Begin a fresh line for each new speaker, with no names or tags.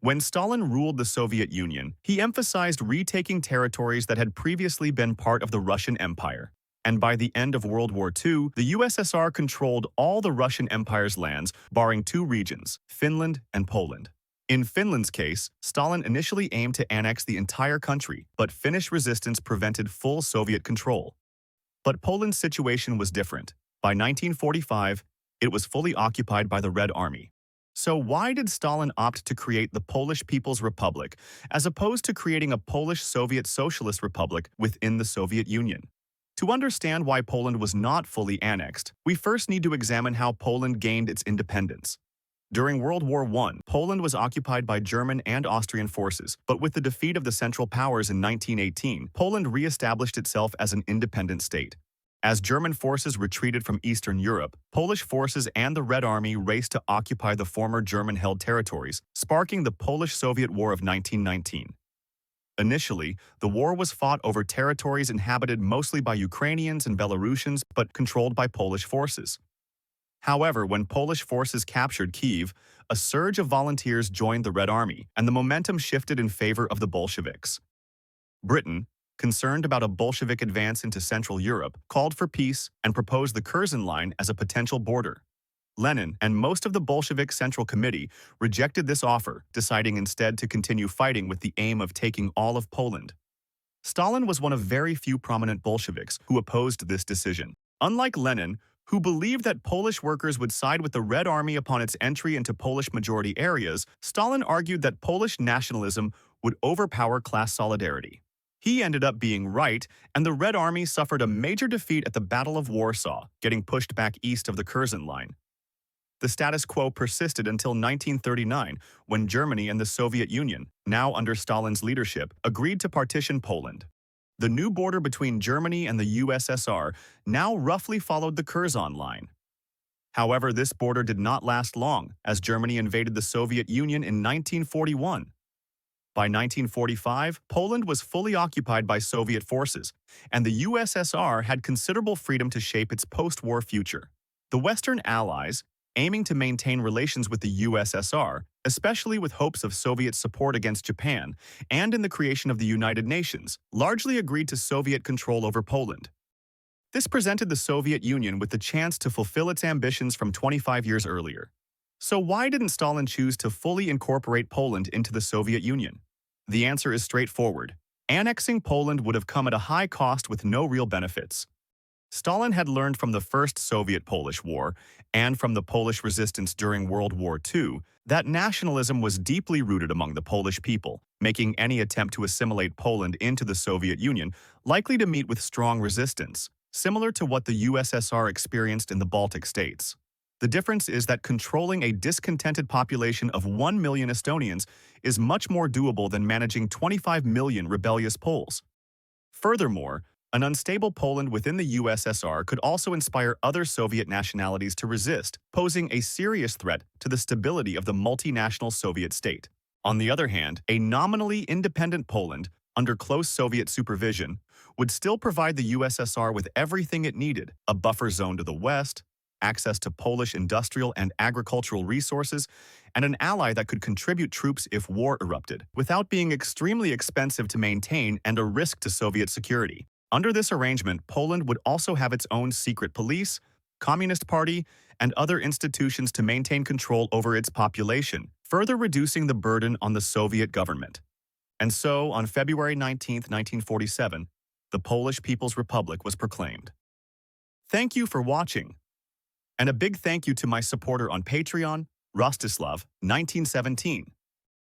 When Stalin ruled the Soviet Union, he emphasized retaking territories that had previously been part of the Russian Empire. And by the end of World War II, the USSR controlled all the Russian Empire's lands, barring two regions, Finland and Poland. In Finland's case, Stalin initially aimed to annex the entire country, but Finnish resistance prevented full Soviet control. But Poland's situation was different. By 1945, it was fully occupied by the Red Army. So why did Stalin opt to create the Polish People's Republic, as opposed to creating a Polish Soviet Socialist Republic within the Soviet Union? To understand why Poland was not fully annexed, we first need to examine how Poland gained its independence. During World War I, Poland was occupied by German and Austrian forces, but with the defeat of the Central Powers in 1918, Poland re-established itself as an independent state. As German forces retreated from Eastern Europe, Polish forces and the Red Army raced to occupy the former German-held territories, sparking the Polish-Soviet War of 1919. Initially, the war was fought over territories inhabited mostly by Ukrainians and Belarusians, but controlled by Polish forces. However, when Polish forces captured Kyiv, a surge of volunteers joined the Red Army, and the momentum shifted in favor of the Bolsheviks. Britain, concerned about a Bolshevik advance into Central Europe, called for peace and proposed the Curzon Line as a potential border. Lenin and most of the Bolshevik Central Committee rejected this offer, deciding instead to continue fighting with the aim of taking all of Poland. Stalin was one of very few prominent Bolsheviks who opposed this decision. Unlike Lenin, who believed that Polish workers would side with the Red Army upon its entry into Polish-majority areas, Stalin argued that Polish nationalism would overpower class solidarity. He ended up being right, and the Red Army suffered a major defeat at the Battle of Warsaw, getting pushed back east of the Curzon Line. The status quo persisted until 1939, when Germany and the Soviet Union, now under Stalin's leadership, agreed to partition Poland. The new border between Germany and the USSR now roughly followed the Curzon Line. However, this border did not last long, as Germany invaded the Soviet Union in 1941. By 1945, Poland was fully occupied by Soviet forces, and the USSR had considerable freedom to shape its post-war future. The Western Allies, aiming to maintain relations with the USSR, especially with hopes of Soviet support against Japan, and in the creation of the United Nations, largely agreed to Soviet control over Poland. This presented the Soviet Union with the chance to fulfill its ambitions from 25 years earlier. So why didn't Stalin choose to fully incorporate Poland into the Soviet Union? The answer is straightforward. Annexing Poland would have come at a high cost with no real benefits. Stalin had learned from the First Soviet-Polish War and from the Polish resistance during World War II that nationalism was deeply rooted among the Polish people, making any attempt to assimilate Poland into the Soviet Union likely to meet with strong resistance, similar to what the USSR experienced in the Baltic states. The difference is that controlling a discontented population of 1 million Estonians is much more doable than managing 25 million rebellious Poles. Furthermore, an unstable Poland within the USSR could also inspire other Soviet nationalities to resist, posing a serious threat to the stability of the multinational Soviet state. On the other hand, a nominally independent Poland, under close Soviet supervision, would still provide the USSR with everything it needed: a buffer zone to the west, access to Polish industrial and agricultural resources, and an ally that could contribute troops if war erupted, without being extremely expensive to maintain and a risk to Soviet security. Under this arrangement, Poland would also have its own secret police, Communist Party, and other institutions to maintain control over its population, further reducing the burden on the Soviet government. And so, on February 19, 1947, the Polish People's Republic was proclaimed. Thank you for watching. And a big thank you to my supporter on Patreon, Rostislav, 1917.